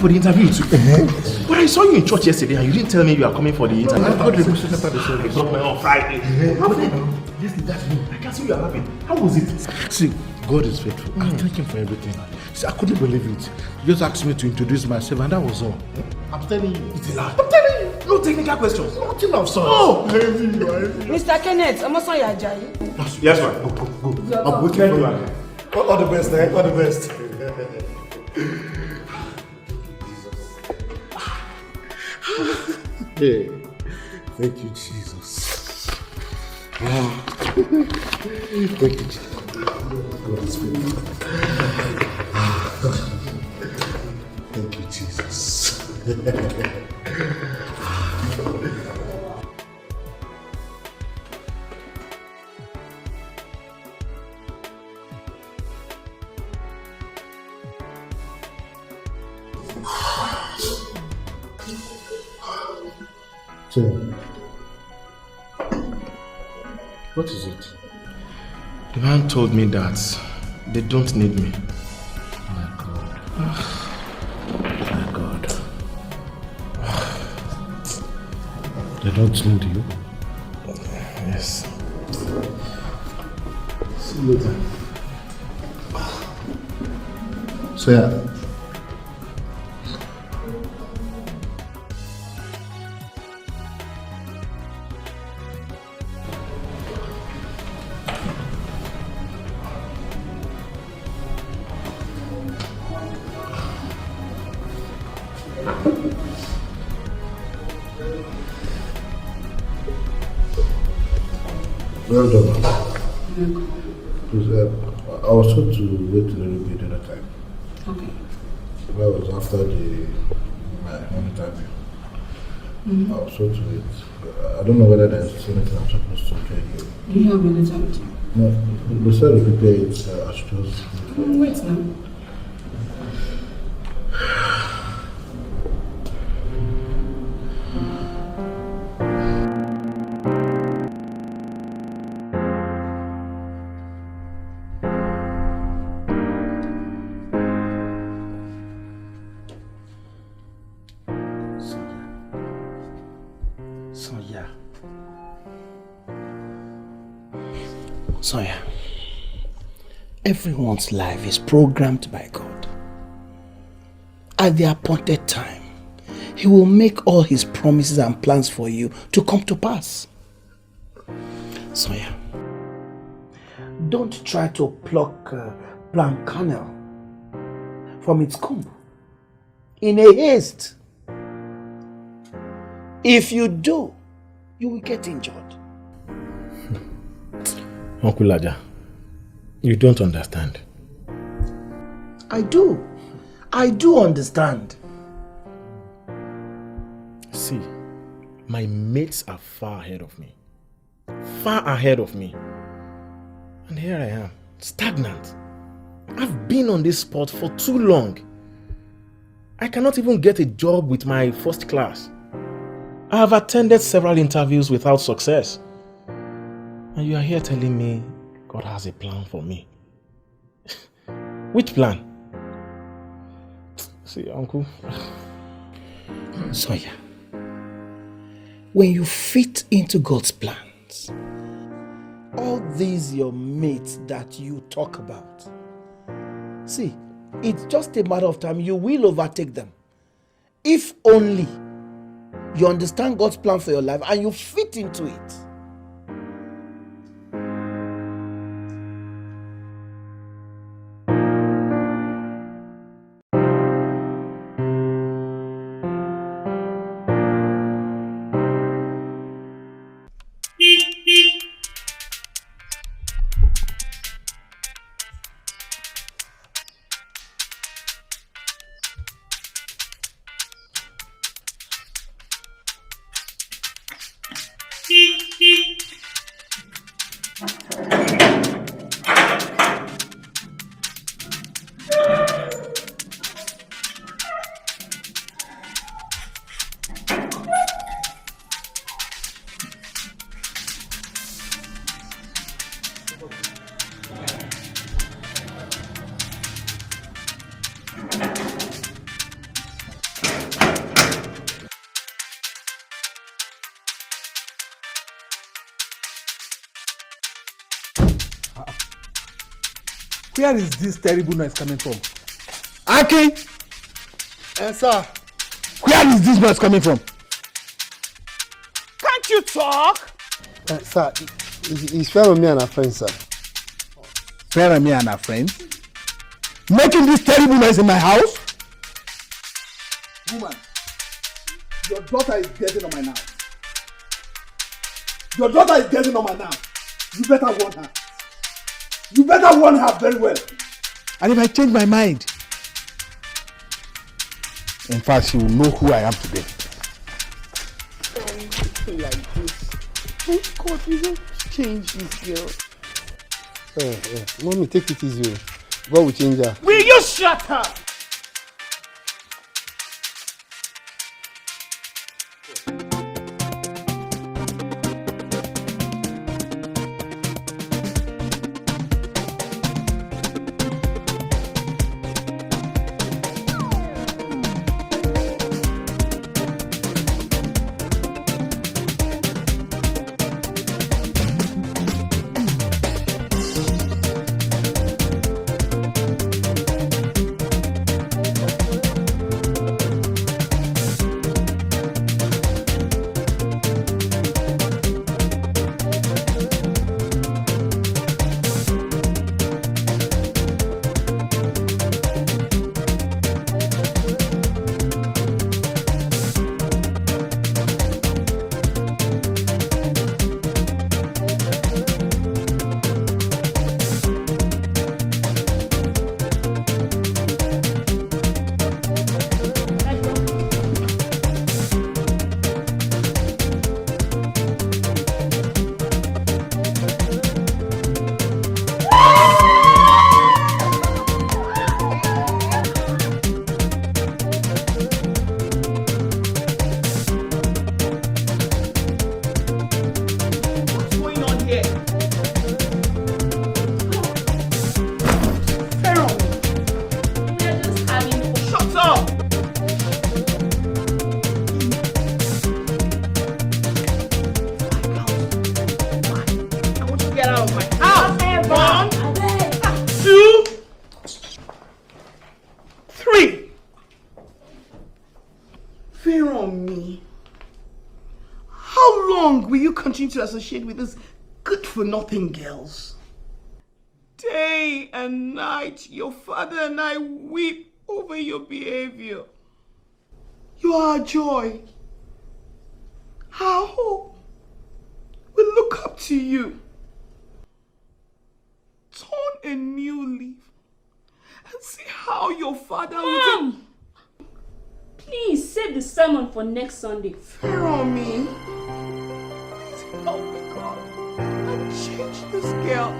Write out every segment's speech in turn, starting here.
for the interview too. But I saw you in church yesterday and you didn't tell me you are coming for the interview. I got the question after the service. On Friday. Yes, that's me. I can see you are laughing. How was it? See, God is faithful. I'm thanking for everything. See, I couldn't believe it. You just asked me to introduce myself and that was all. I'm telling you. It's a lie. I'm telling you. No technical questions. Nothing of sorts. Oh! Mr. Kenneth, I'm also Ajayi. Yes, ma'am. Go. I'm waiting for you. All the best, eh? All the best. Hey, thank you, Jesus. Thank you, Jesus. God is faithful. Thank you, Jesus. So, what is it? The man told me that they don't need me. My God. My God. They don't need you? Yes. See you later. So, yeah. Well done. Please, I was told to wait a little bit at a time. Okay. That was after my interview. I was told to wait. I don't know whether there's anything I'm supposed to tell you. Do you have any time? No, they said to prepare it. I should just wait now. Soya, everyone's life is programmed by God. At the appointed time, He will make all His promises and plans for you to come to pass. Soya, don't try to pluck plant kernel from its comb in a haste. If you do, you will get injured. Uncle Laja, you don't understand. I do. I do understand. See, my mates are far ahead of me. Far ahead of me. And here I am, stagnant. I've been on this spot for too long. I cannot even get a job with my first class. I have attended several interviews without success. And you are here telling me God has a plan for me. Which plan? See, Uncle. Soya, when you fit into God's plans, all these your mates that you talk about, see, it's just a matter of time you will overtake them. If only you understand God's plan for your life and you fit into it. Where is this terrible noise coming from? Aki! Sir. Where is this noise coming from? Can't you talk? Sir, it's fair on me and our friends, sir. Fair and me and our friends? Making this terrible noise in my house? Woman, your daughter is getting on my nerves. Your daughter is getting on my nerves. You better warn her. You better warn her very well. And if I change my mind, in fact, she will know who I am today. Like this. Oh God, you don't change this girl. Mommy, take it easy. God will change her. Will you shut up? To associate with these good-for-nothing girls. Day and night, your father and I weep over your behavior. You are our joy, our hope. We look up to you. Turn a new leaf and see how your father will... Mom! Please save the sermon for next Sunday. Fair on me. Help me, God, and change this girl.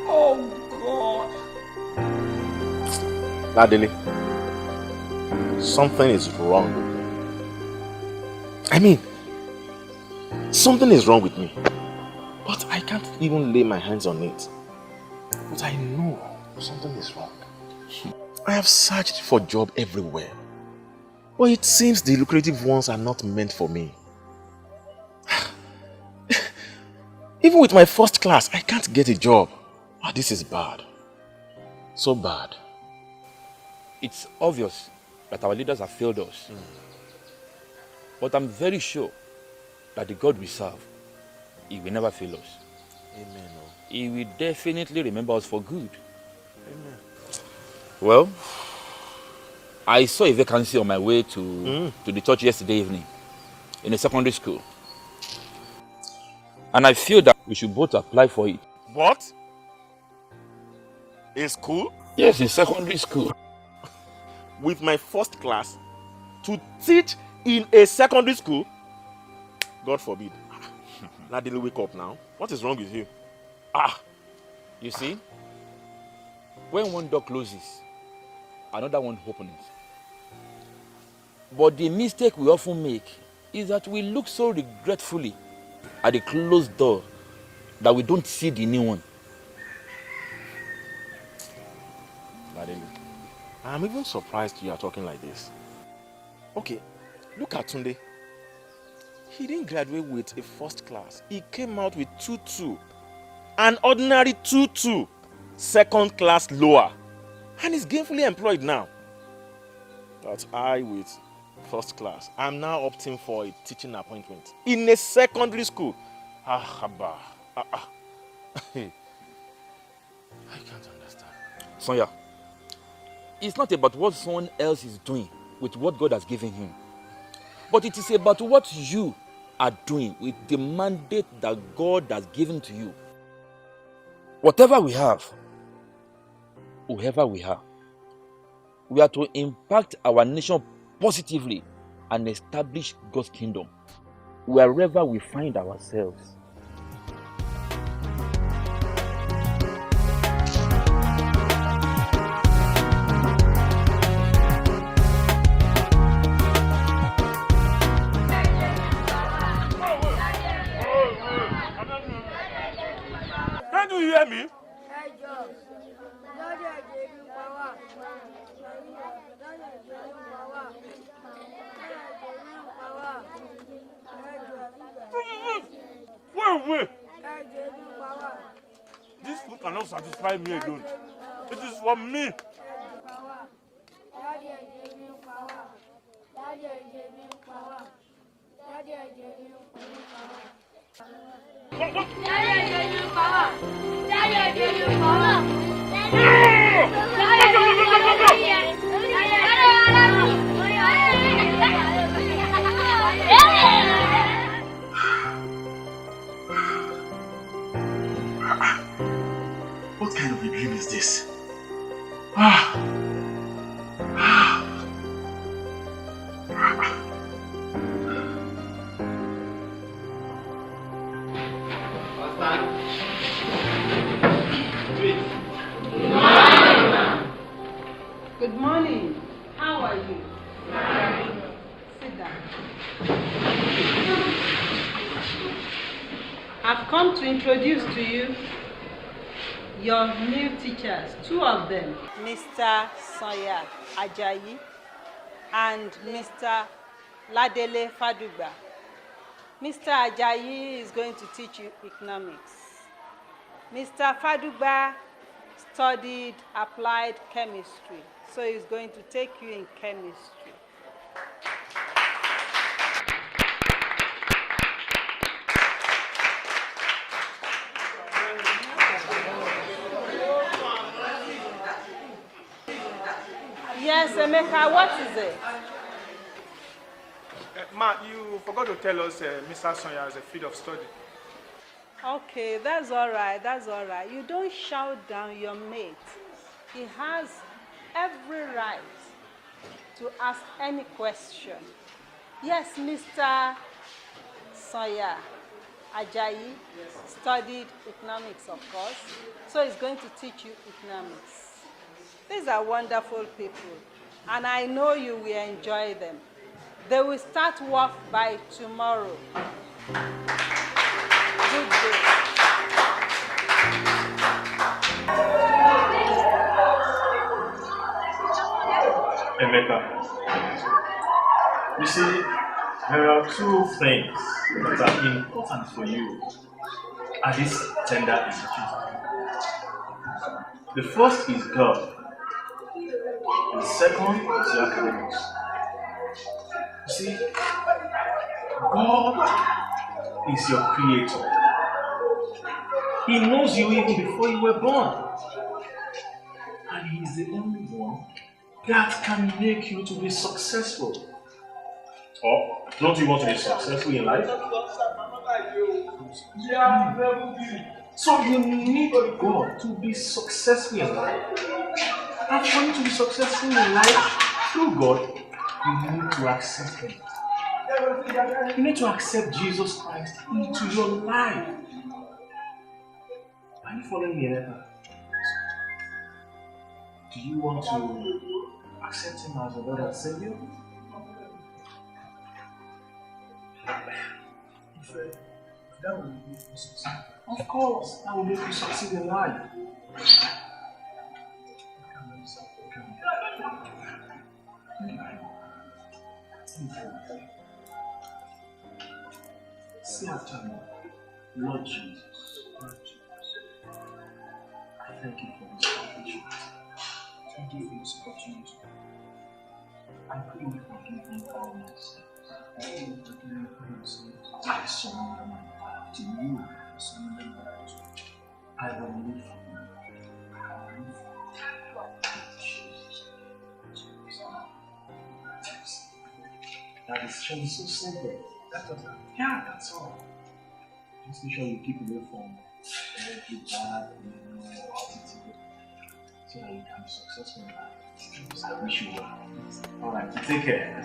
Oh, God. Adele, something is wrong with me. I mean, something is wrong with me. But I can't even lay my hands on it. But I know something is wrong. I have searched for a job everywhere. But it seems the lucrative ones are not meant for me. Even with my first class, I can't get a job. Oh, this is bad. So bad. It's obvious that our leaders have failed us. But I'm very sure that the God we serve, He will never fail us. Amen. He will definitely remember us for good. Amen. Well, I saw a vacancy on my way to the church yesterday evening in a secondary school. And I feel that we should both apply for it. What? A school? Yes, a secondary school. With my first class to teach in a secondary school? God forbid. Nadine, wake up now. What is wrong with you? You see, when one door closes, another one opens. But the mistake we often make is that we look so regretfully at the closed door that we don't see the new one. Nadine, I'm even surprised you are talking like this. Okay, look at Tunde. He didn't graduate with a first class. He came out with 2-2. An ordinary 2-2. second class lower and is gainfully employed now. But I, with first class, I'm now opting for a teaching appointment in a secondary school. Haba. I can't understand. Sonia, it's not about what someone else is doing with what God has given him, but it is about what you are doing with the mandate that God has given to you. Whatever we have, whoever we are, we are to impact our nation positively and establish God's kingdom wherever we find ourselves. Can't you hear me? Wait. This food cannot satisfy me alone. It is for me. What kind of a dream is this? Good morning. How are you? Sit down. I've come to introduce to you your new teachers, two of them, Mr. Soya Ajayi and Mr. Ladele Fadugba. Mr. Ajayi is going to teach you economics. Mr. Fadugba studied applied chemistry, so he's going to take you in chemistry. Yes, Emeka, what is it? Ma, you forgot to tell us Mr. Sonia has a field of study. Okay, that's all right, You don't shout down your mate. He has every right to ask any question. Yes, Mr. Soya Ajayi studied economics, of course, so he's going to teach you economics. These are wonderful people, and I know you will enjoy them. They will start work by tomorrow. Good day. Emeka, you see, there are two things that are important for you at this tender institution. The first is God. The second is your academics. You see, God is your creator. He knows you even before you were born. And He is the only one that can make you to be successful. Or don't you want to be successful in life? So you need God to be successful in life. And for you to be successful in life through God, you need to accept Him. You need to accept Jesus Christ into your life. Are you following me, Emeka? Do you want to accept Him as your Lord and Savior? That will make you succeed. Of course, that will make you succeed in life. Say after me, Lord Jesus, thank you for this opportunity. Thank you for this opportunity. I pray you forgive me all my sins. I pray you forgive me all my sins. I surrender my life to you. I surrender my life to you. I will live for you. I will live for you. Jesus. That is just so simple. Yeah, that's all. Just make sure you keep away from every bad, attitude, so that you can be successful in life. I wish you well. Alright, take care.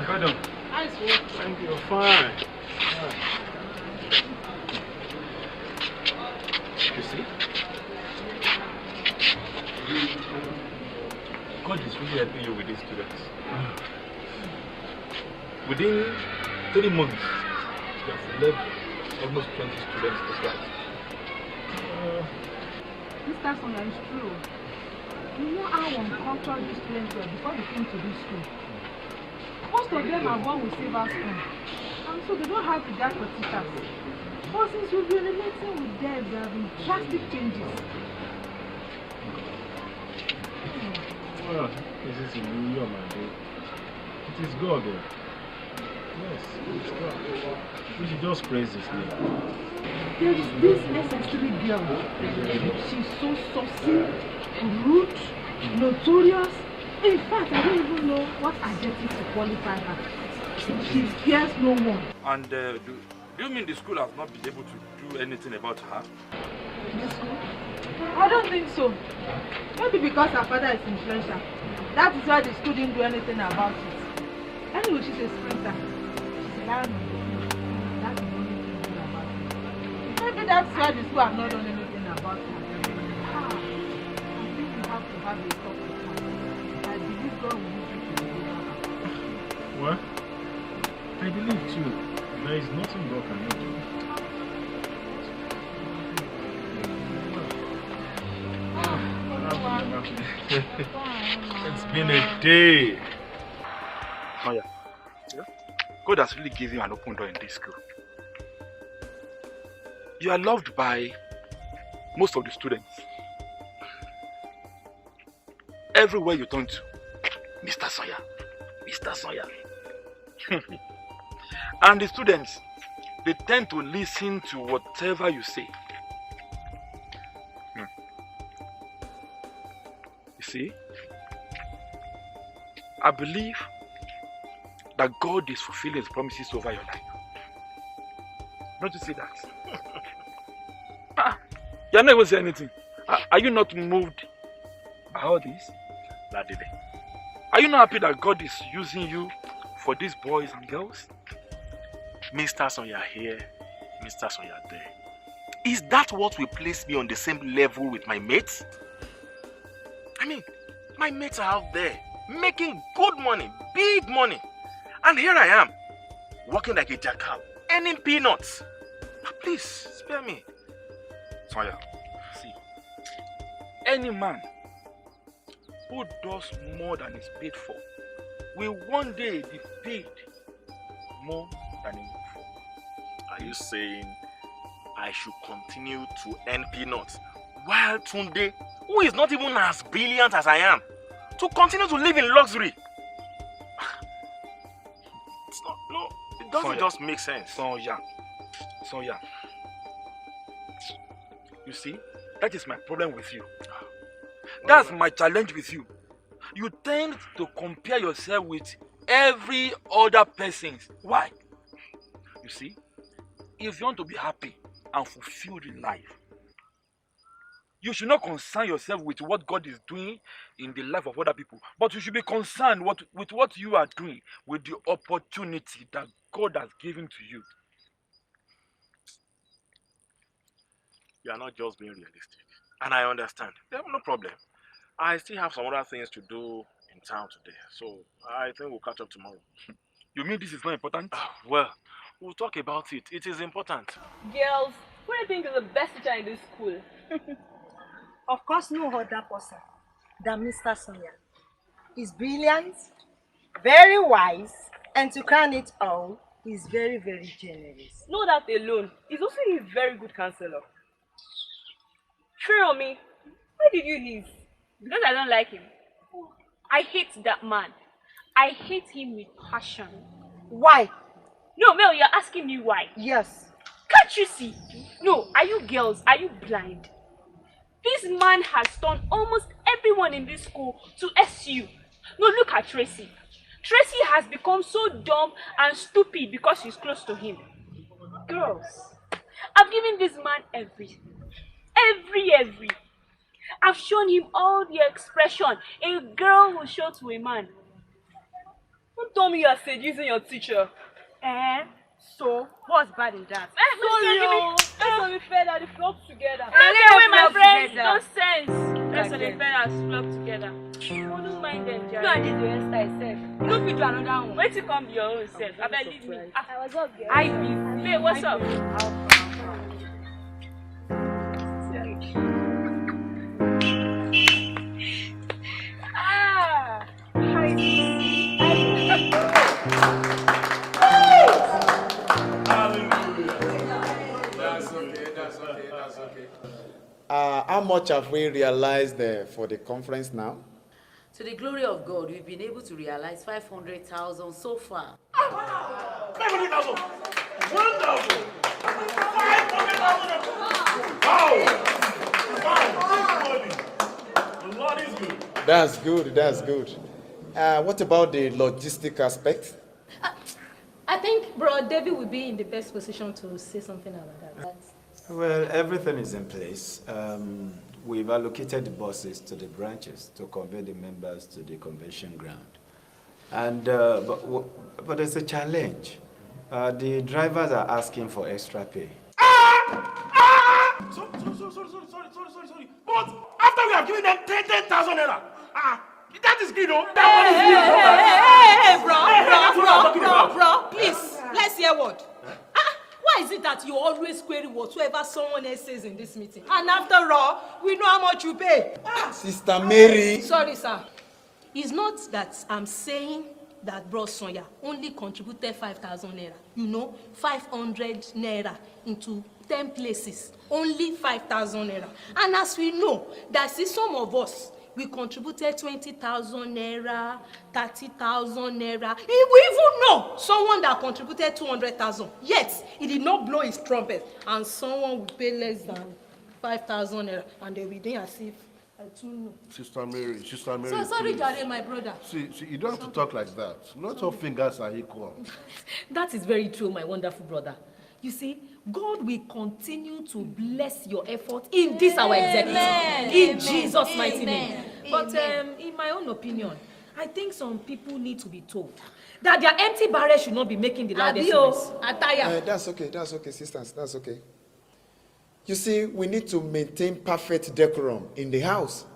Madam. Nice work. Thank you. Fine. You see? God is really helping you with these students. Within 3 months, you have led almost 20 students to class. Mr. Sola, it's true. You know how uncultured these students were before they came to this school. Most of them are born with silver spoon, and so they don't have regard for teachers. But since you've been relating with them, there have been drastic changes. Well, this is a new man. It is God. Yes, it's God. We should just praise His name. There is this SS3 girl. She's so saucy, rude, notorious. In fact, I don't even know what adjective to qualify her. She fears no one. And do you mean the school has not been able to do anything about her? The school? I don't think so. Maybe because her father is influential. That is why the school didn't do anything about it. Anyway, she's a sprinter. She's a lion on the field. That's the only thing to do about it. Maybe that's why the school has not done anything about her. I think you have to have a talk with her. I believe God will use you to deliver her. Well, I believe too. There is nothing God cannot do. It's been a day. Oh yeah. God has really given you an open door in this school. You are loved by most of the students. Everywhere you turn to, Mr. Sawyer, Mr. Sawyer. And the students, they tend to listen to whatever you say. You see, I believe that God is fulfilling His promises over your life. Don't you see that? You're not even saying anything. Are you not moved by all this? Ladide. Are you not happy that God is using you for these boys and girls? Mr. Sawyer here, Mr. Sawyer there. Is that what will place me on the same level with my mates? I mean, my mates are out there making good money, big money. And here I am, working like a jackal, earning peanuts. Please, spare me. Sawyer, see, any man who does more than is paid for will one day be paid more standing for. Are you saying I should continue to earn peanuts while Tunde, who is not even as brilliant as I am, to continue to live in luxury? It's not, no, it doesn't just make sense. Sonya. You see, that is my problem with you. That's my challenge with you. You tend to compare yourself with every other person. Why? You see, if you want to be happy and fulfilled in life, you should not concern yourself with what God is doing in the life of other people, but you should be concerned with what you are doing, with the opportunity that God has given to you. You are not just being realistic. And I understand. No problem. I still have some other things to do in town today. So I think we'll catch up tomorrow. You mean this is not important? Well, we'll talk about it. It is important. Girls, who do you think is the best teacher in this school? Of course, no other person than Mr. Sonia. He's brilliant, very wise, and to crown it all, he's very, very generous. Not that alone, he's also a very good counselor. Sure on me, why did you leave? Because I don't like him. I hate that man. I hate him with passion. Why? No, Mel, you're asking me why. Yes. Can't you see? No, are you girls? Are you blind? This man has turned almost everyone in this school to SU. No, look at Tracy. Tracy has become so dumb and stupid because she's close to him. Girls, I've given this man everything. Every. I've shown him all the expression a girl will show to a man. Don't tell me you're seducing your teacher. So, what's bad in that? Let's only fair that they flock together. Take away my friends, nonsense. Let's only fair that flock together. Oh, don't mind them, Jerry. You and this your hairstyle self. You don't fit do another one. Wait till come be your own self. I bet leave me. I was up, girl. I be. Babe, what's up? How much have we realized for the conference now? To the glory of God, we've been able to realize 500,000 so far. 500,000! Wonderful! 500,000! Wow! The Lord is good. That's good. What about the logistic aspect? I think Bro David will be in the best position to say something about that. Well, everything is in place. We've allocated the buses to the branches to convey the members to the convention ground. And but there's a challenge. The drivers are asking for extra pay. Sorry. But after we have given them 10,000 naira, that is good, no? Bro, please, let's hear what. Why is it that you always query whatsoever someone else says in this meeting? And after all, we know how much you pay. Sister Mary. Sorry, sir. It's not that I'm saying that Bro Sonia only contributed 5,000 naira. You know, 500 naira into 10 places. Only 5,000 naira. And as we know, that is some of us, we contributed 20,000 naira, 30,000 naira. We even know someone that contributed 200,000. Yet, he did not blow his trumpet. And someone will pay less than 5,000 naira. And they will do as if, I don't know. Sister Mary. So sorry, Jare, my brother. See, you don't have to talk like that. Not all fingers are equal. That is very true, my wonderful brother. You see, God will continue to bless your effort in this our executive. In Jesus' mighty name. But in my own opinion, I think some people need to be told that their empty barrel should not be making the loudest noise. That's okay, sisters, that's okay. You see, we need to maintain perfect decorum in the house.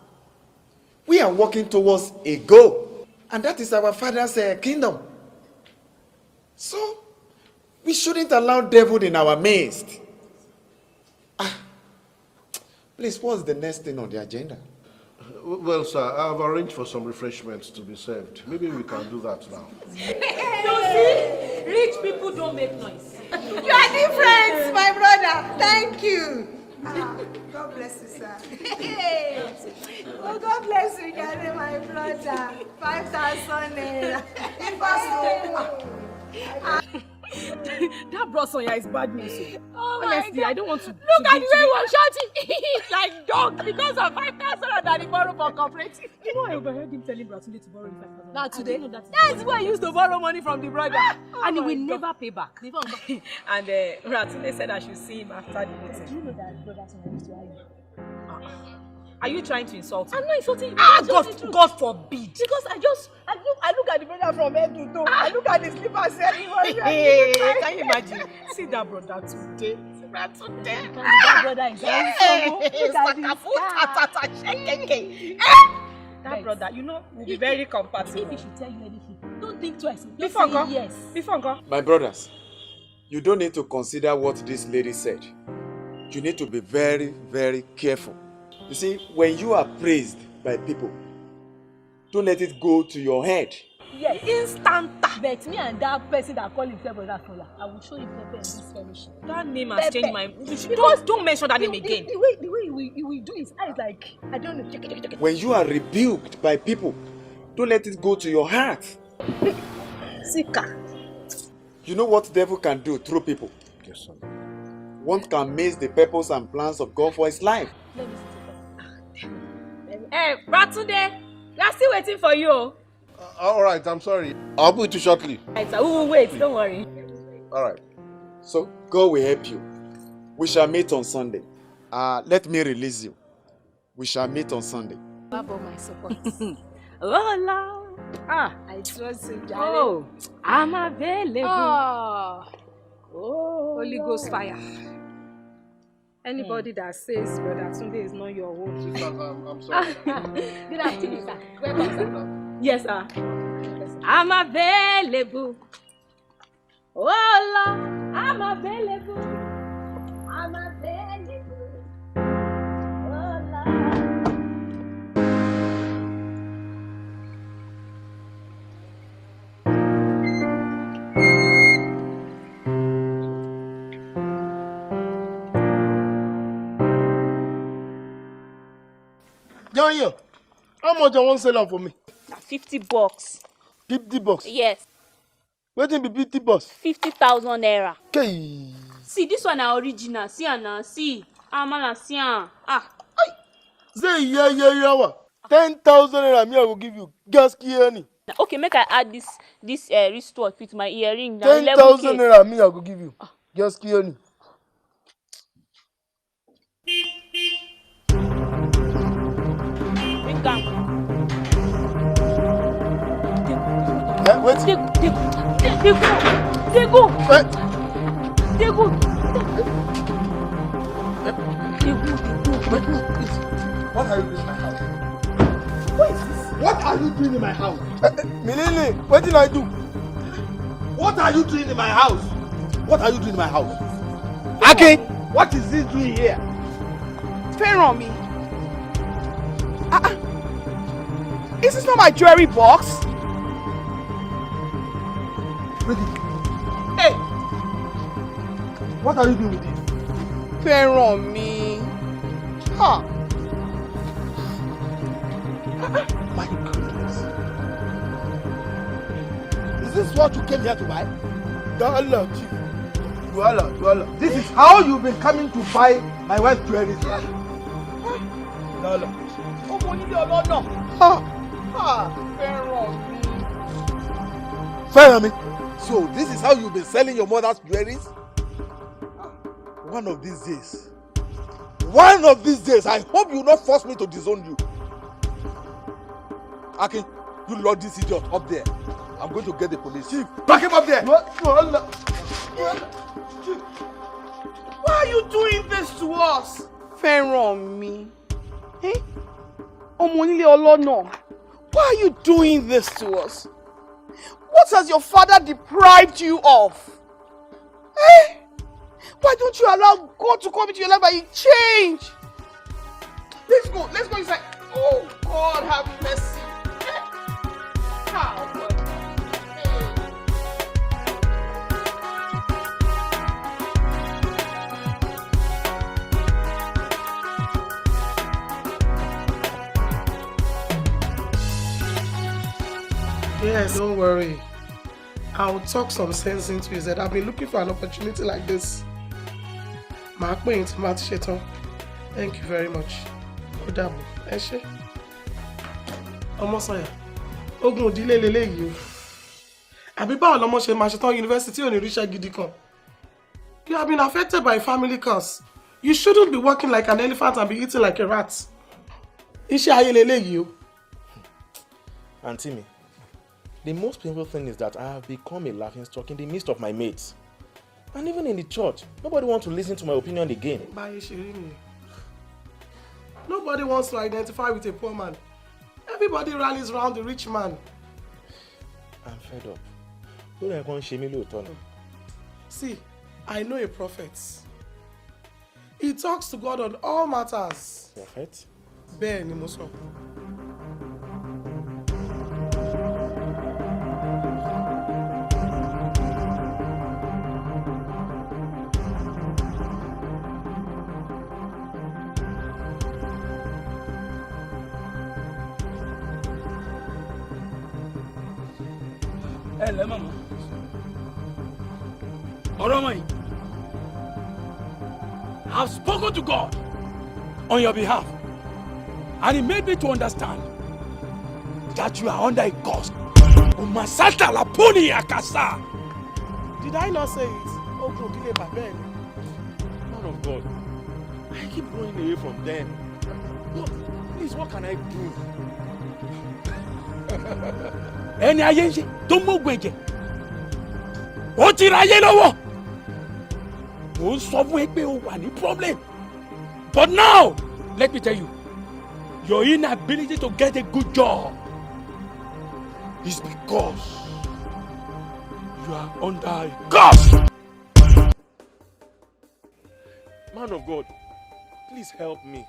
We are working towards a goal, and that is our Father's kingdom. So, we shouldn't allow devil in our midst. Please, what's the next thing on the agenda? Well, sir, I've arranged for some refreshments to be served. Maybe we can do that now. You see, rich people don't make noise. You are different, my brother. Thank you. God bless you, sir. Oh, God bless you, Gary, my brother. 5,000 naira. That brought Sonia is bad news. Oh Honestly, my God. I don't want to. Look at the way he was shouting like dog because of 5,000 that he borrowed for cooperative. You know, I overheard him telling Bratunde to borrow him 5,000. Now today, That's why he used to borrow money from the brother. and he my will God. never pay back. And Bratunde said I should see him after the meeting. Do you know that brother Sonia used to argue? Are you trying to insult him? I'm not insulting you. God forbid. Because I look at the brother from head to toe. I look at the slippers saying, can you imagine? See that brother today. That brother is That brother, you know, will be very compatible. If he should tell you anything, don't think twice. Just Before say go. yes. Before go. My brothers, you don't need to consider what this lady said. You need to be very, very careful. You see, when you are praised by people, don't let it go to your head. Yes, instant. But me and that person that call himself Brother Sola, I will show you Pepe in this fellowship. That name has changed my... Because Don't mention that name again. The way he will do his eyes like, I don't know. When you are rebuked by people, don't let it go to your heart. Sika. You know what the devil can do through people? Yes, sir. One can miss the purpose and plans of God for his life. Let me see. Hey, Bratunde, we are still waiting for you. All right, I'm sorry. I'll be with you shortly. Right, we will wait, don't worry. All right. So God will help you. We shall meet on Sunday. Let me release you. We shall meet on Sunday. Have all my support. Hola. I trust you, darling. Oh, I'm available. Oh, Holy Ghost fire. Anybody that says Brother Tunde is not your own. I'm sorry. Good afternoon, sir. Welcome, sir. Yes, sir. I'm available. Hola, I'm available. I'm available. Hola. John, how much I want sell am for me? $50. 50 bucks. Yes. Wetin be 50 bucks? 50,000 naira. Okay. See, this one are original. See, Anna. See. Amala, see. Say yeah. 10,000 naira me I will give you. Gaskiya ni. Okay, make I add this wristwatch with my earring. 10,000 naira me I will give you. Gaskiya ni. Wait. They go. What are you doing in my house? What is this? What are you doing in my house? Milili, what did I do? What are you doing in my house? What are you doing in my house? Aki, what is this doing here? Fair on me. Is this not my jewelry box? Hey! What are you doing with it? Fair on me. Huh. My goodness. Is this what you came here to buy? Dollar, Chief. Dollar. This is how you've been coming to buy my wife's jewelry. Dollar. Oh, money the other no. Fair on me. So this is how you've been selling your mother's jewelry? One of these days, I hope you will not force me to disown you. Aki, you lock this idiot up there. I'm going to get the police. Chief, back him up there. Why are you doing this to us? Fair on me. Hey? Omonile Olono, why are you doing this to us? What has your father deprived you of? Eh? Why don't you allow God to come into your life and change? Let's go inside. Oh, God, have mercy. How? Yeah, don't worry. I'll talk some sense into his head. I've been looking for an opportunity like this. Màá pè yín tí màá ti ṣetán. Thank you very much. Ó dàbọ̀. Ẹ ṣé. Ọmọ Sanya, ogun ìdílé leléyìí o. Àbí báwo lọmọ ṣe máa ṣetán yunifásítì ò ní ríṣẹ́ gidi kan? You have been affected by family curse. You shouldn't be walking like an elephant and be eating like a rat. Iṣẹ́ ayé leléyìí o. Auntie me, the most painful thing is that I have become a laughingstock in the midst of my mates. And even in the church, nobody wants to listen to my opinion again. Báyé ṣe rí nìyẹn. Nobody wants to identify with a poor man. Everybody rallies around the rich man. I'm fed up. Don't I want to shame you? See, I know a prophet. He talks to God on all matters. Prophet? Bẹ́ẹ̀ ni mo sọ. Ẹ mama. Ọ̀rọ̀ ọmọ yìí. I have spoken to God on your behalf, and He made me to understand that you are under a curse. Umasata la puni akasa. Did I not say it? Ogun ìdílé bàbá ẹ̀ ni. Man of God, I keep running away from them. Look, please, what can I do? Ẹni ayé ń ṣe tó mọ́gbọ̀n ẹ̀jẹ̀. Ó ti ra ayé lọ́wọ́. Mo ń sọ fún ẹ pé o wà ní problem. But now, let me tell you, your inability to get a good job is because you are under a curse. Man of God, please help me.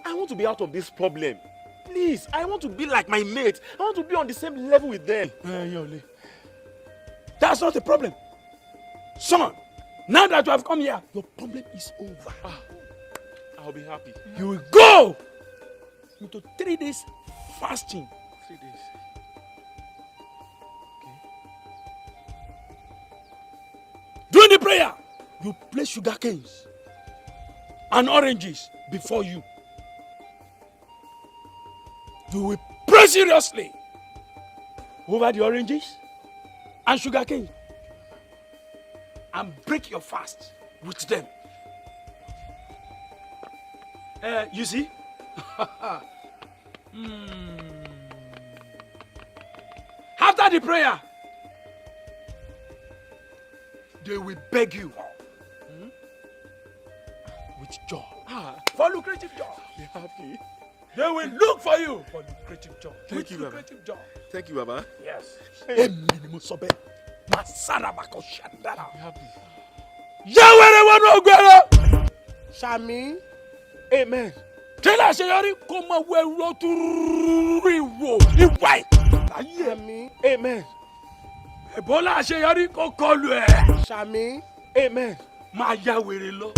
I want to be out of this problem. Please, I want to be like my mates. I want to be on the same level with them. That's not the problem. Son, now that you have come here, your problem is over. I'll be happy. You will go into 3 days fasting. 3 days. During the prayer, you place sugar canes and oranges before you. You will pray seriously over the oranges and sugar cane and break your fast with them. You see? After the prayer, they will beg you with joy, for lucrative job. Be happy. They will look for you for lucrative job. Thank you, Baba. Lucrative job. Thank you, Baba. Yes. Hey. Be happy. Shami. Amen. Tẹ́lẹ̀ àṣeyọrí kó máa wọ ẹrú túrú ìwò ìwà láyé mi. Amen. Ẹ̀bọ́lá àṣeyọrí kó kọlù ẹ̀. Shami. Amen. Máa ya wèrè lọ.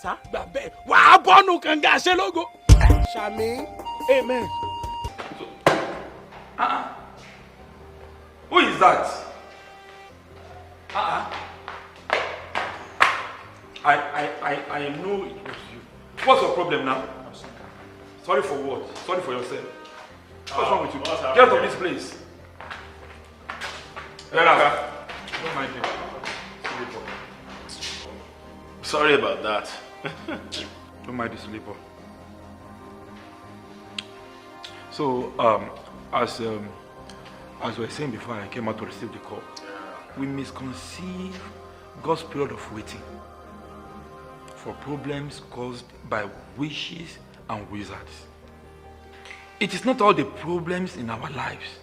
Sá gbà bẹ́ẹ̀ wà á bọ́nu kànga àṣelógo. Shami. Amen. Who is that? I know it was you. What's your problem now? Sorry for what? Sorry for yourself. What's wrong with you? Get out of this place. Adeaga, don't mind him. Sorry about that. Don't mind the sleeper. So, as we were saying before I came out to receive the call, we misconceive God's period of waiting for problems caused by witches and wizards. It is not all the problems in our lives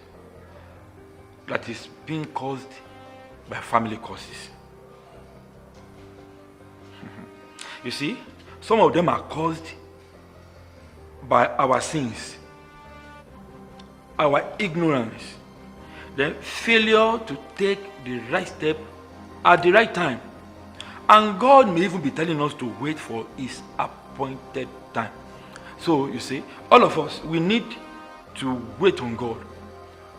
that is being caused by family causes. You see, some of them are caused by our sins our ignorance, then failure to take the right step at the right time. And God may even be telling us to wait for his appointed time. So you see, all of us, we need to wait on God,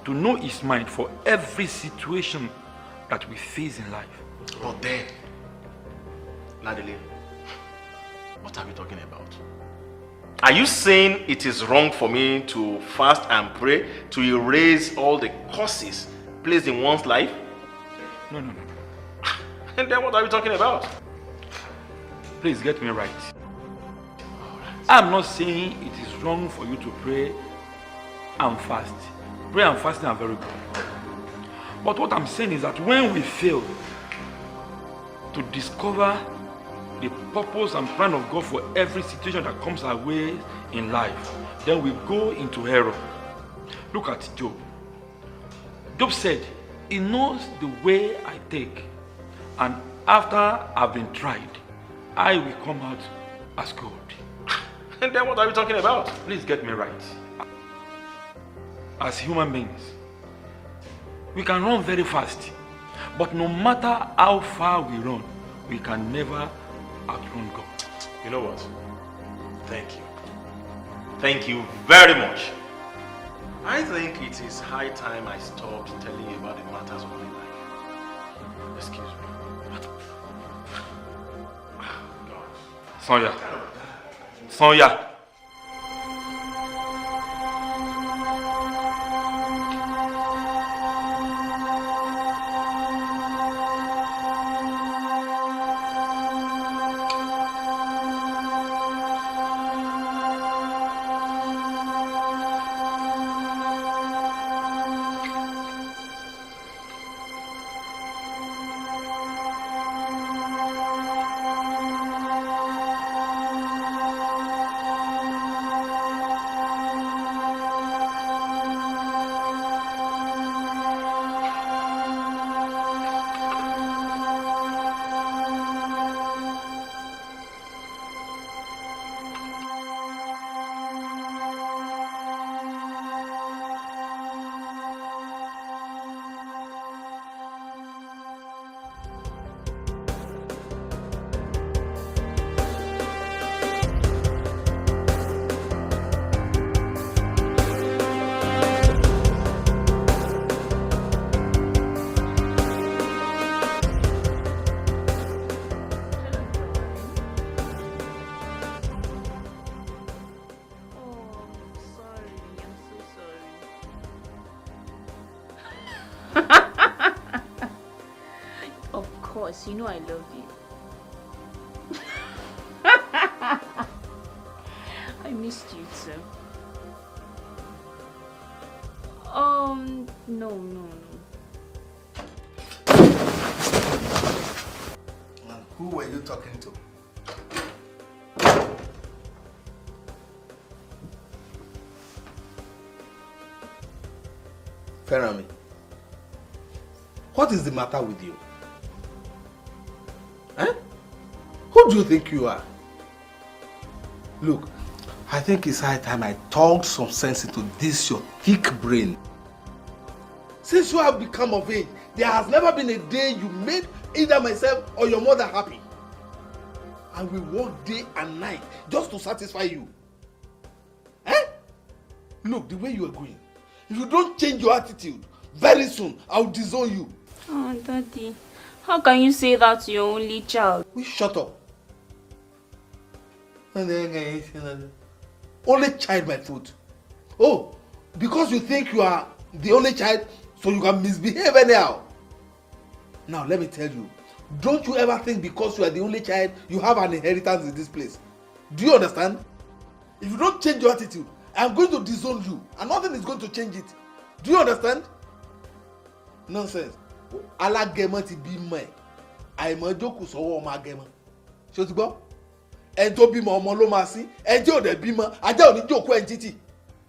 to know his mind for every situation that we face in life. But then, Nadele, what are we talking about? Are you saying it is wrong for me to fast and pray to erase all the curses placed in one's life? No. And then what are we talking about? Please get me right. I'm not saying it is wrong for you to pray and fast. Prayer and fasting are very good. But what I'm saying is that when we fail to discover the purpose and plan of God for every situation that comes our way in life, then we go into error. Look at Job. Job said, he knows the way I take, and after I've been tried, I will come out as gold. And then what are we talking about? Please get me right. As human beings, we can run very fast, but no matter how far we run, we can never outrun God. You know what? Thank you. Thank you very much. I think it is high time I stopped telling you about the matters of my life. Excuse me. God. Sonia. You know I love you. I missed you too. No. And who were you talking to? Ferami, what is the matter with you? Who do you think you are? Look, I think it's high time I talked some sense into this your thick brain. Since you have become of age, there has never been a day you made either myself or your mother happy. And we work day and night just to satisfy you. Look, the way you are going, if you don't change your attitude, very soon I'll disown you. Oh, Daddy, how can you say that to your only child? We shut up. Only child, my foot. Oh, because you think you are the only child, so you can misbehave anyhow. Now let me tell you, don't you ever think because you are the only child, you have an inheritance in this place. Do you understand? If you don't change your attitude, I'm going to disown you, and nothing is going to change it. Do you understand? Nonsense. Alágẹmọ ti bímọ ẹ̀, àìmọ̀ jókòó sọ́wọ́ ọmọ agẹmọ. Ṣé o ti gbọ́? Ẹni tó bímọ ọmọ ló máa sí, ẹni tí ò dẹ̀ bímọ, ajá ò ní jókòó ẹ̀ ń títì.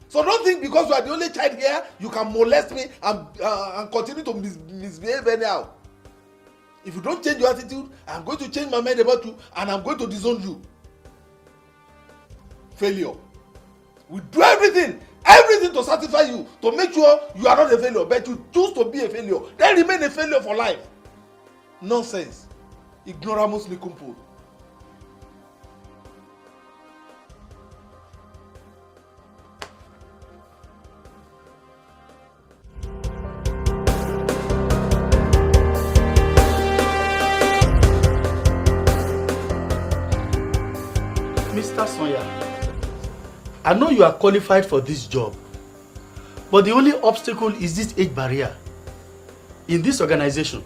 So don't think because you are the only child here, you can molest me and continue to misbehave anyhow. If you don't change your attitude, I'm going to change my mind about you, and I'm going to disown you. Failure. We do everything everything to satisfy you, to make sure you are not a failure, but you choose to be a failure, then remain a failure for life. Nonsense. Ignoramus licumpo. Mr. Sonia, I know you are qualified for this job, but the only obstacle is this age barrier. In this organization,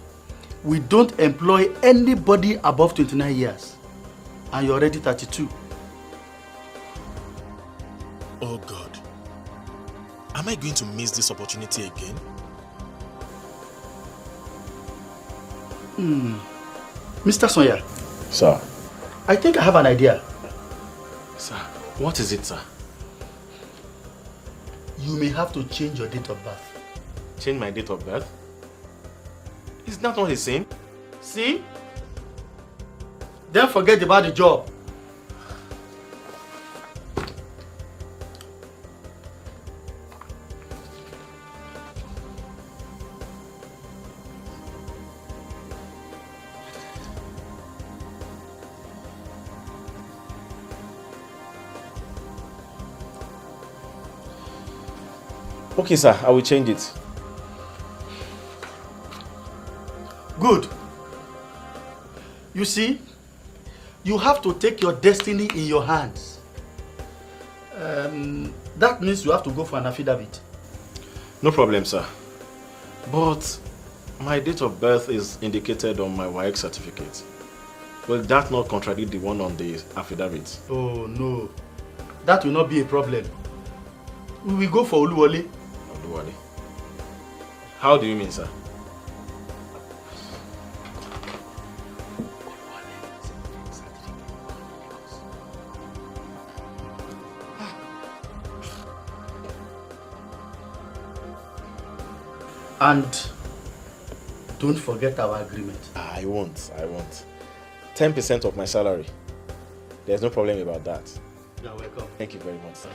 we don't employ anybody above 29 years, and you're already 32. Oh God, am I going to miss this opportunity again? Mr. Sonia. Sir. I think I have an idea. Sir, what is it, sir? You may have to change your date of birth. Change my date of birth? Is that not the same? See? Then forget about the job. Okay, sir, I will change it. Good. You see, you have to take your destiny in your hands. That means you have to go for an affidavit. No problem, sir. But my date of birth is indicated on my WAEC certificate. Will that not contradict the one on the affidavit? Oh, no. That will not be a problem. We will go for Oluwole. Oluwole? How do you mean, sir? And don't forget our agreement. I won't. 10% of my salary. There's no problem about that. You're welcome. Thank you very much, sir.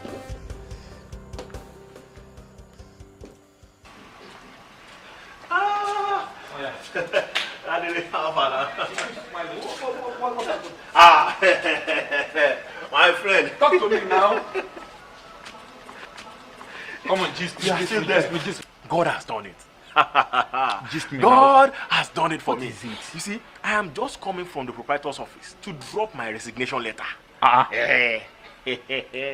My friend. Talk to me now. Come on, gist me. God has done it. Gist me God now. has done it for What me. is it? You see, I am just coming from the proprietor's office to drop my resignation letter.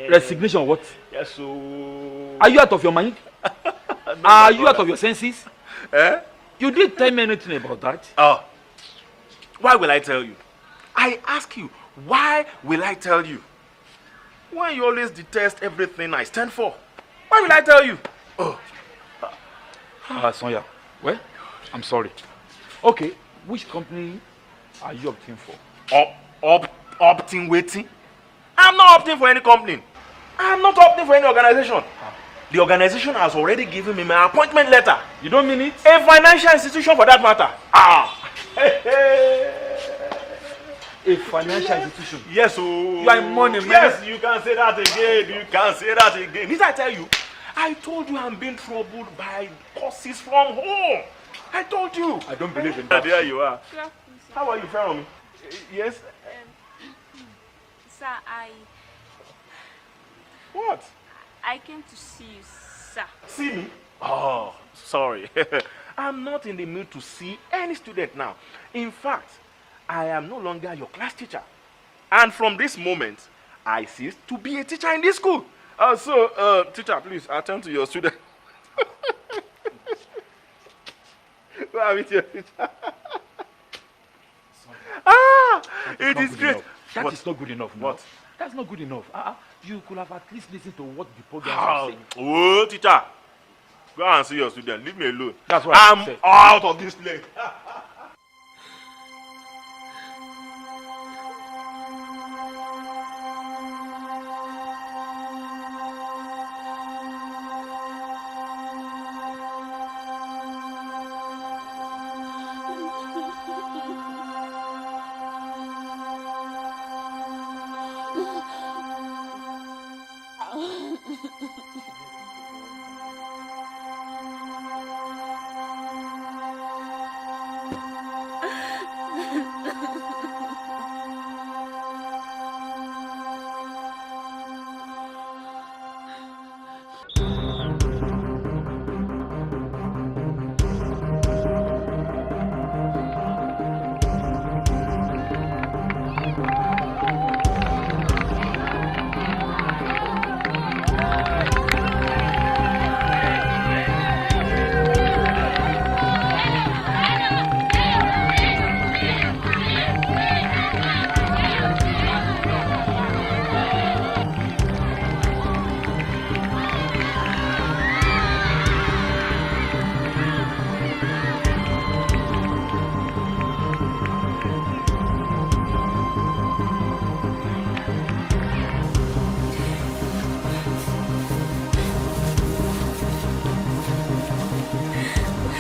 Resignation what? Yes, so... Are you out of your mind? Are you out of your senses? You didn't tell me anything about that. Oh. Why will I tell you? I ask you, why will I tell you? Why you always detest everything I stand for? Why will I tell you? Oh. Sonia, well, I'm sorry. Okay, which company are you opting for? Opting waiting? I'm not opting for any company. I'm not opting for any organization. The organization has already given me my appointment letter. You don't mean it? A financial institution for that matter. A financial institution? Yes, you are money man. Yes, you can say that again. You can say that again. Did I tell you? I told you I'm being troubled by causes from home. I told you. I don't believe in that. There you are. How are you, Feromi? Yes? Sir, What? I came to see you, sir. See me? Oh, sorry. I'm not in the mood to see any student now. In fact, I am no longer your class teacher. And from this moment, I cease to be a teacher in this school. Teacher, please attend to your student. Go and meet your teacher. It is great. That is not good enough. What? That's not good enough. You could have at least listened to what the program was saying. Oh, teacher. Go and see your student. Leave me alone. That's what I'm said. out of this place.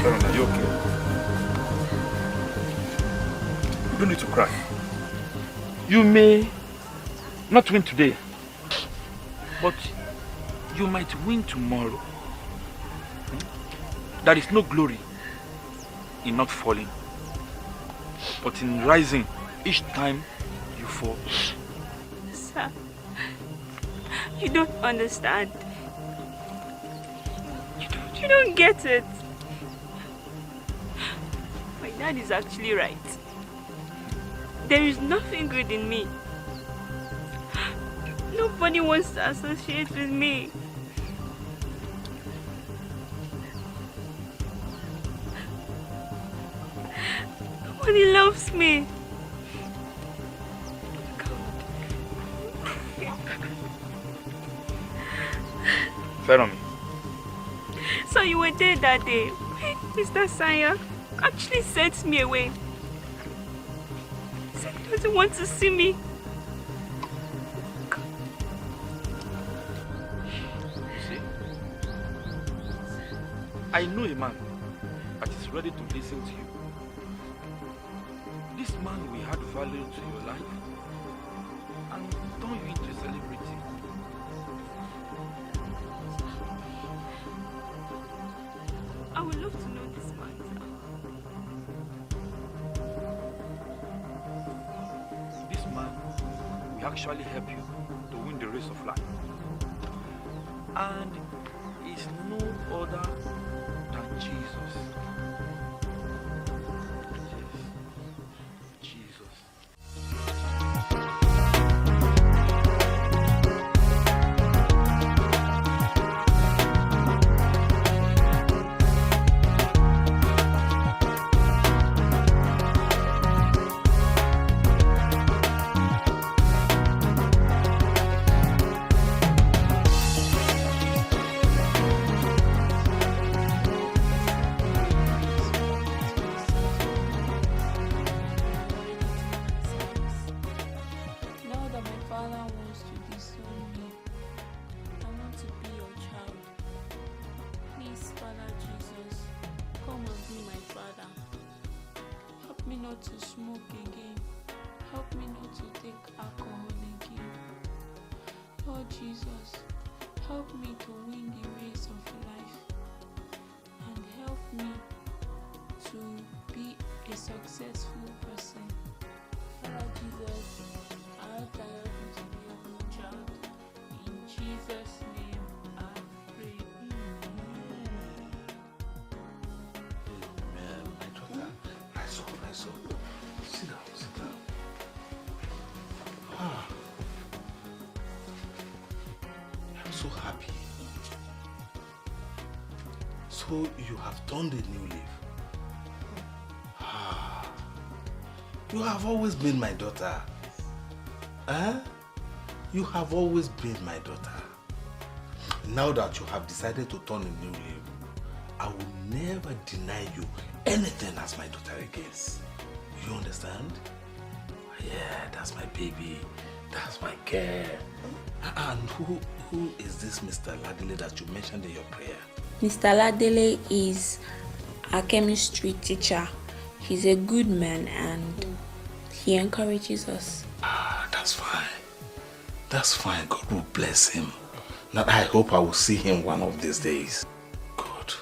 Sharon, are you okay? You don't need to cry. You may not win today, but you might win tomorrow. There is no glory in not falling, but in rising each time you fall. Sir, you don't understand. You don't get it. My dad is actually right. There is nothing good in me. Nobody wants to associate with me. Nobody loves me. Fair on me. So you were there that day when Mr. Sanya actually sent me away. He said he doesn't want to see me. You see, I know a man that is ready to listen to you. This man will add value to your life and turn you into a celebrity. I would love to know this man. This man will actually help you to win the race of life. And is no other than Jesus. Yes. Jesus. Now that my father wants to disown me, I want to be your child. Please, Father Jesus, come and be my father. Help me not to smoke again. Help me not to take alcohol again. Lord Jesus, help me to win the race of life and help me to be a successful person. Father Jesus, I ask that help me to be your own child. In Jesus' name, I pray. My daughter, rise up. Sit down. I'm so happy. So you have turned a new leaf. You have always been my daughter. You have always been my daughter. Now that you have decided to turn a new leaf, I will never deny you anything as my daughter again. You understand? Yeah, that's my baby. That's my girl. And who is this Mr. Ladele that you mentioned in your prayer? Mr. Ladele is a chemistry teacher. He's a good man and he encourages us. That's fine. That's fine. God will bless him. Now I hope I will see him one of these days. Good.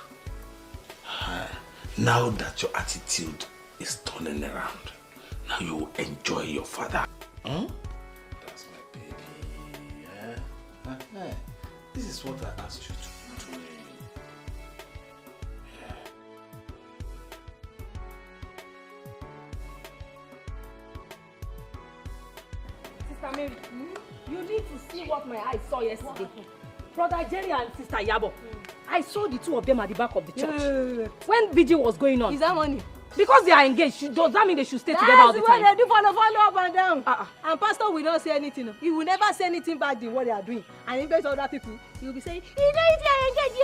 Now that your attitude is turning around, now you will enjoy your father. That's my baby. Yeah? This is what I asked you to do. Sister Mary, you need to see what my eyes saw yesterday. Brother Jerry and Sister Yabo. I saw the two of them at the back of the church. When vigil was going on. Is that money? Because they are engaged, does that mean they should stay together all the time? That's what they do, follow up and down. And pastor will not say anything. He will never say anything bad than what they are doing. And in face of other people, he will be saying, you know if you are engaged,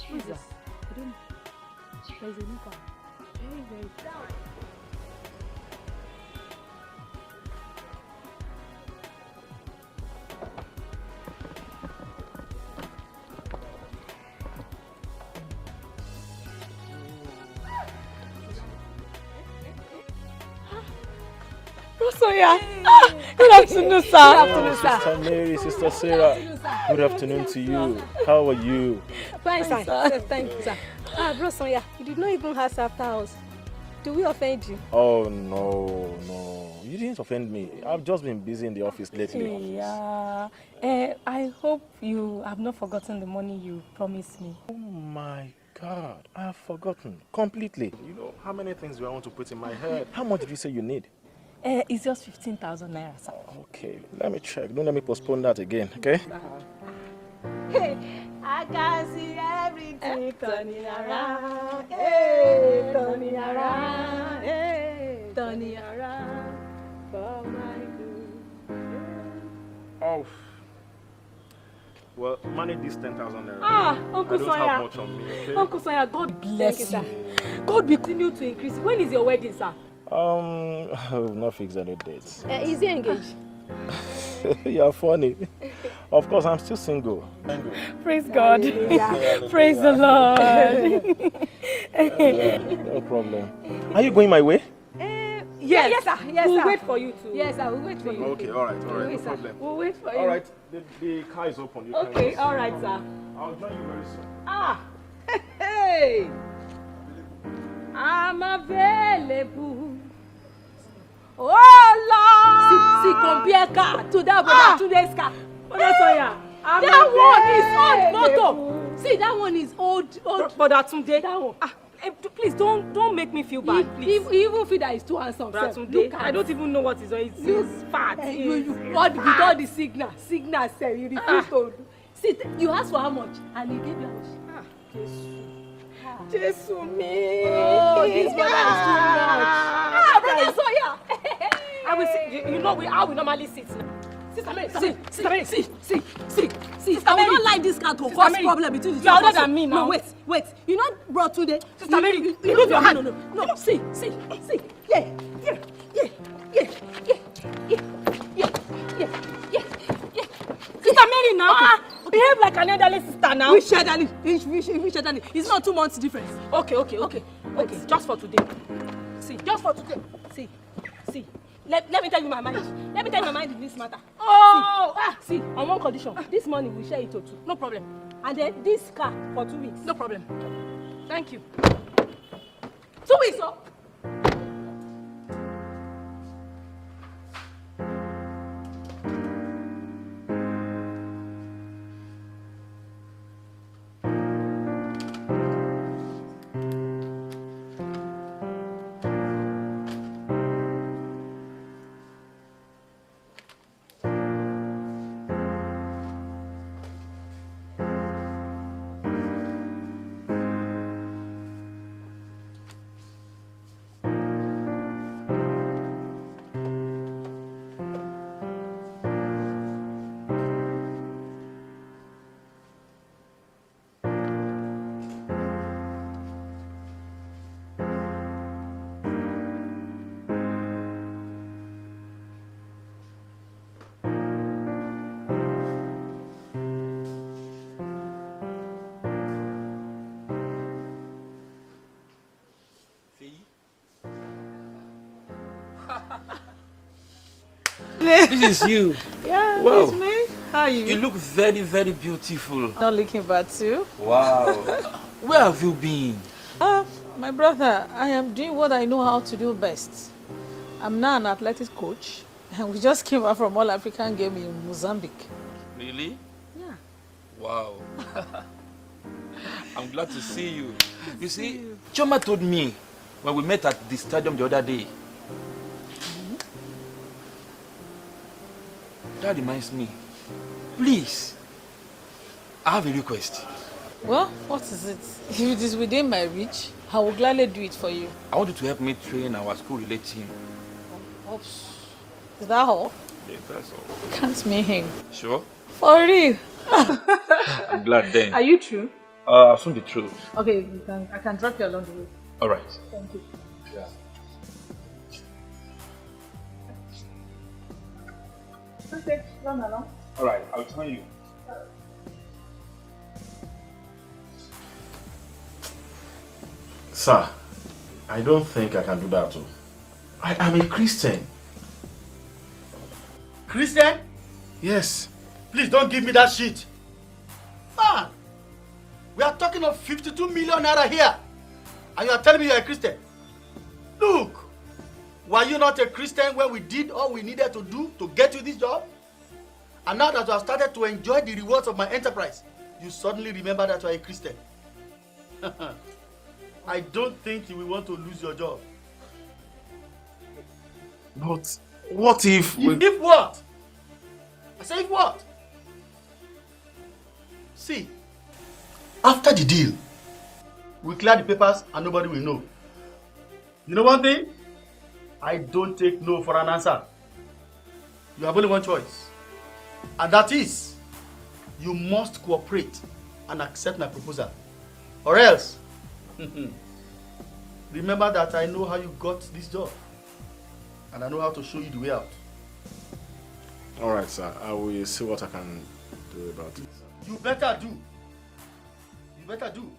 Who is that? I don't know. There is a new car. Very, very down. Soya. Good afternoon, sir. Good afternoon, sir. Sister Mary, Sister Sarah. Good afternoon to you. How are you? Fine, sir. Thank you, sir. Bro Soya, you did not even ask after us. Do we offend you? Oh, no. You didn't offend me. I've just been busy in the office lately. Yeah. I hope you have not forgotten the money you promised me. Oh my God, I've forgotten completely. You know how many things do I want to put in my head? How much did you say you need? It's just 15,000 naira, sir. Okay, let me check. Don't let me postpone that again, okay? Hey, I can see everything turning around. Hey, turning around. Hey, turning around for my good. Oh. Well, manage this 10,000 naira. Uncle Soya. I don't have much on me, okay? Uncle Soya, God bless you. God will continue to increase. When is your wedding, sir? I've not fixed any dates. Is he engaged? You're funny. Of course, I'm still single. Praise God. Praise the Lord. No problem. Are you going my way? Yes, sir. We'll wait for you too. Yes, sir. We'll wait for you. Okay, all right, no problem. We'll wait for you. All right, the car is open. You Okay, can all right, sir. I'll join you very soon. Hey, I'm available. Oh Lord! See, compare car to that brother today's car. Brother Soya. That one is old motor. See, that one is old. Brother Tunde. That one. Please don't make me feel bad. Please. You even feel that he's too handsome. Brother Tunde, I don't even know what he's on. He's fat. What with all the signal, sir, you refuse to. See, you asked for how much, and he gave you how much? Jesus me. Oh, this brother is too much. Brother Soya. I will see. You know how we normally sit now. Sister Mary, see. I will not like this car to cause problem between the two of us. You are older than me now. No, wait. You know, bro, today. Sister Mary, you leave your hand. No. See. Yeah. Sister Mary now. Behave like an elderly sister now. Which elderly? It's not 2 months difference. Okay. Just for today. See. Let me tell you my mind. Let me tell you my mind in this matter. See, on one condition. This money we share it to two. No problem. And then this car for 2 weeks. No problem. Thank you. 2 weeks, oh. This is you. Yeah, Wow. it's me. How are you? You look very, very beautiful. Not looking bad too. Wow. Where have you been? My brother, I am doing what I know how to do best. I'm now an athletics coach, and we just came back from All African game in Mozambique. Really? Yeah. Wow. I'm glad to see you. You see, Choma told me when we met at the stadium the other day. That reminds me. Please, I have a request. Well, what is it? If it is within my reach, I will gladly do it for you. I want you to help me train our school relay team. Oops. Is that all? Yes, that's all. Can't meet him. Sure? For real? I'm glad then. Are you true? I'll soon be true. Okay, I can drop you along the way. All right. Thank you. Yeah. Okay, run along. All right, I'll tell you. Sir, I don't think I can do that too. I am a Christian. Christian? Yes. Please don't give me that shit. Man, we are talking of 52 million naira here. And you are telling me you are a Christian? Look, were you not a Christian when we did all we needed to do to get you this job? And now that you have started to enjoy the rewards of my enterprise, you suddenly remember that you are a Christian. I don't think you will want to lose your job. But what if... If what? I say if what? See, after the deal, we clear the papers and nobody will know. You know one thing? I don't take no for an answer. You have only one choice. And that is, you must cooperate and accept my proposal. Or else, remember that I know how you got this job. And I know how to show you the way out. Alright, sir. I will see what I can do about it. You better do. You better do.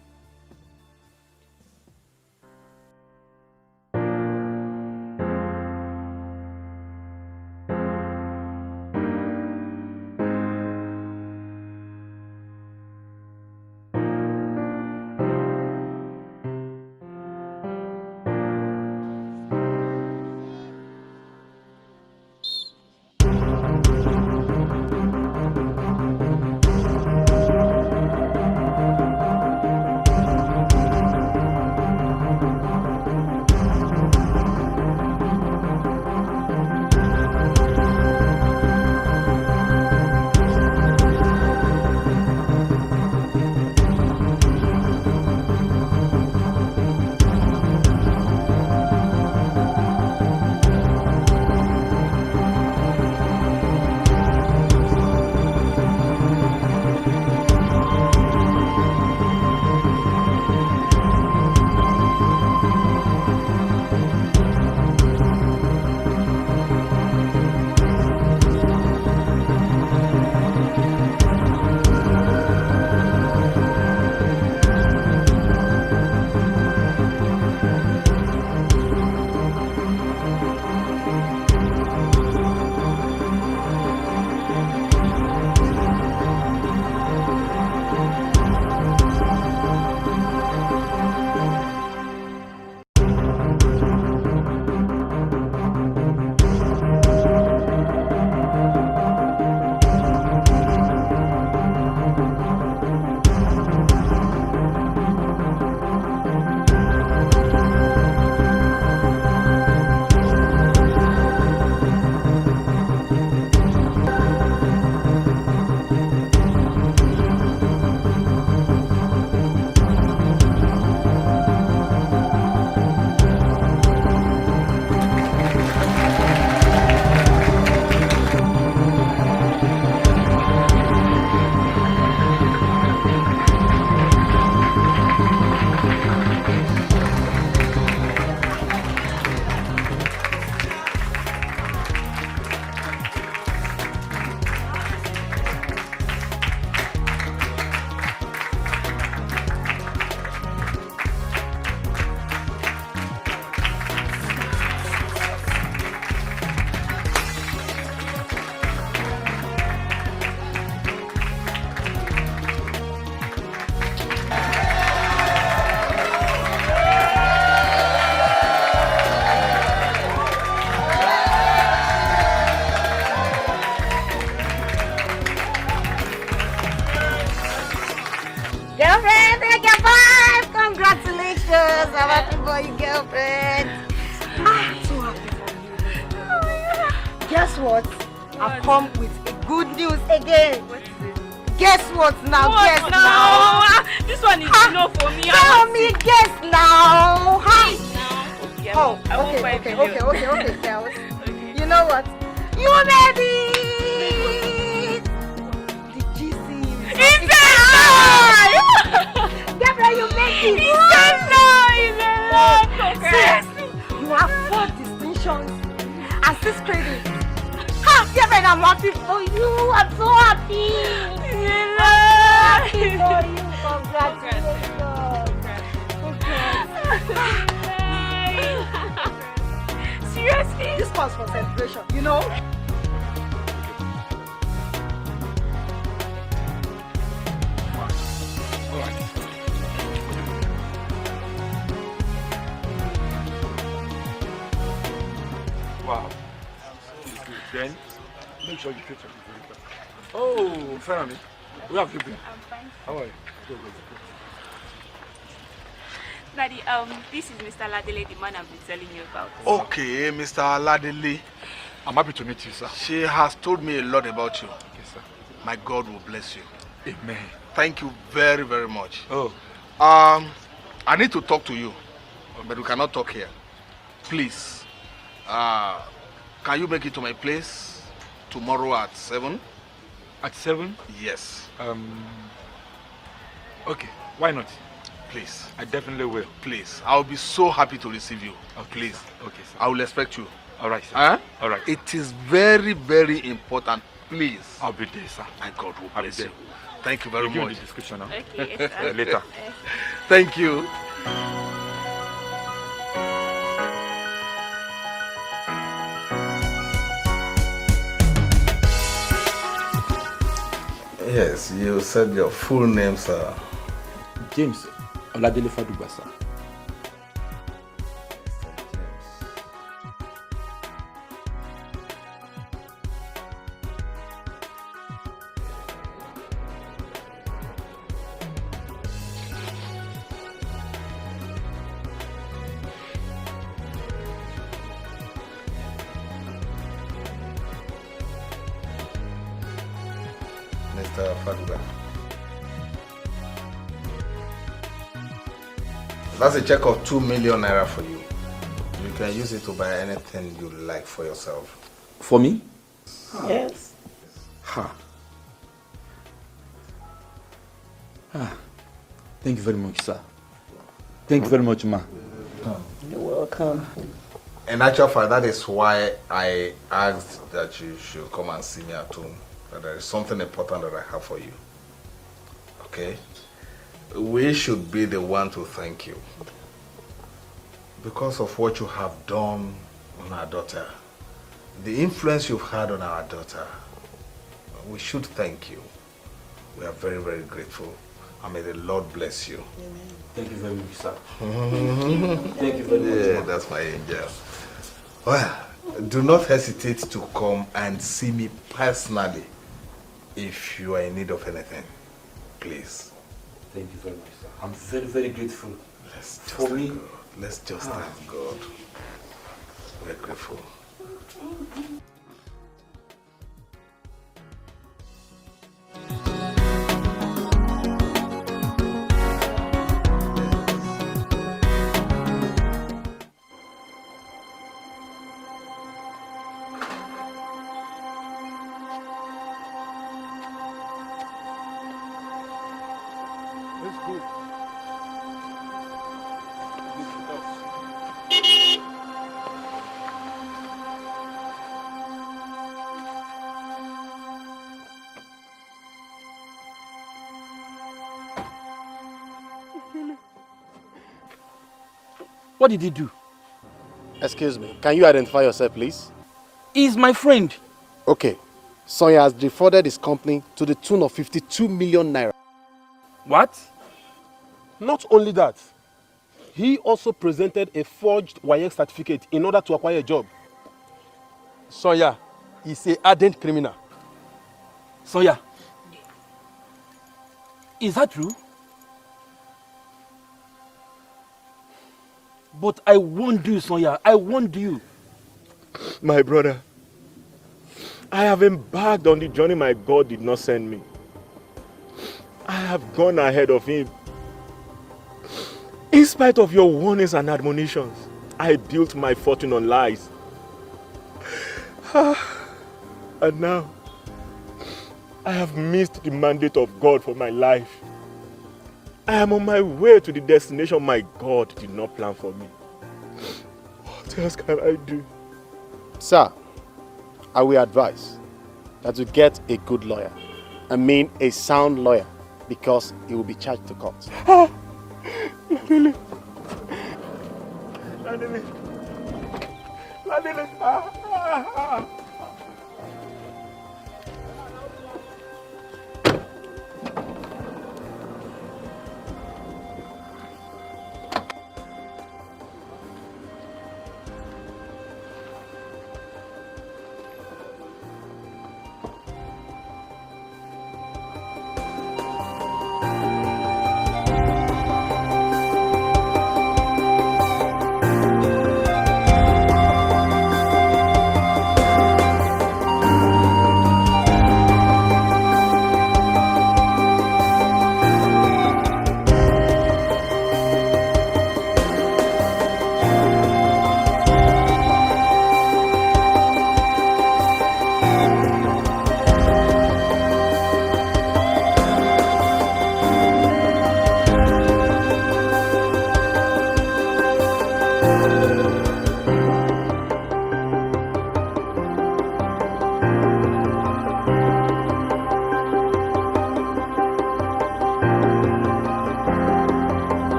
Girlfriend, take your five! Congratulations! I'm happy for you, girlfriend. I'm so happy for you. Oh, yeah. Guess what? I've come with a good news again. What is it? Guess what now? What Guess now? now. This one is enough for me. Tell me, guess now. Okay, Oh, I won't buy okay, video. girls. You know what? You made it! The GC. It's Gabriel, you made it! Seriously, you have 4 distinctions and 6 credits. Ha! Gabriel, I'm happy for you. I'm so happy. I'm happy for you. Congratulations. Seriously? This calls for celebration, you know? Wow. Then, make sure you treat your very well. Oh, Fermi, where have you been? I'm fine. How are you? Go. Daddy, this is Mr. Ladele, the man I've been telling you about. Okay, Mr. Ladele. I'm happy to meet you, sir. She has told me a lot about you. Okay, sir. My God will bless you. Amen. Thank you very, very much. Oh. I need to talk to you, but we cannot talk here. Please, can you make it to my place tomorrow at 7? At 7? Yes. Okay, why not? Please. I definitely will. Please. I'll be so happy to receive you. Okay, please. Sir. Okay, sir. I will expect you. All right, sir. Huh? All right. It is very, very important. Please. I'll be there, sir. My God will bless you. Thank you very much. Give me the description now. Okay, yes, sir. Later. Thank you. Yes, you said your full name, sir. James Oladele Fadugba, sir. Mr. Fadugba. That's a check of 2 million naira for you. You can use it to buy anything you like for yourself. For me? Yes. Ha. Thank you very much, sir. Thank you very much, ma. You're welcome. In actual fact, that is why I asked that you should come and see me at home. That there is something important that I have for you. Okay? We should be the one to thank you. Because of what you have done on our daughter. The influence you've had on our daughter. We should thank you. We are very, very grateful. And may the Lord bless you. Amen. Thank you very much, sir. Thank you very much. Yeah, that's my angel. Well, do not hesitate to come and see me personally if you are in need of anything. Please. Thank you very much, sir. I'm very, very grateful. Let's just thank God. We're grateful. What did he do? Excuse me, can you identify yourself, please? He's my friend. Okay. Sonia has defrauded his company to the tune of 52 million naira. What? Not only that, he also presented a forged WAEC certificate in order to acquire a job. Sonia is an ardent criminal. Sonia, is that true? But I warned you, Sonia. I warned you. My brother, I have embarked on the journey my God did not send me. I have gone ahead of him. In spite of your warnings and admonitions, I built my fortune on lies. And now, I have missed the mandate of God for my life. I am on my way to the destination my God did not plan for me. What else can I do? Sir, I will advise that you get a good lawyer. I mean a sound lawyer, because he will be charged to court. Ladele. Ladele. Ladele.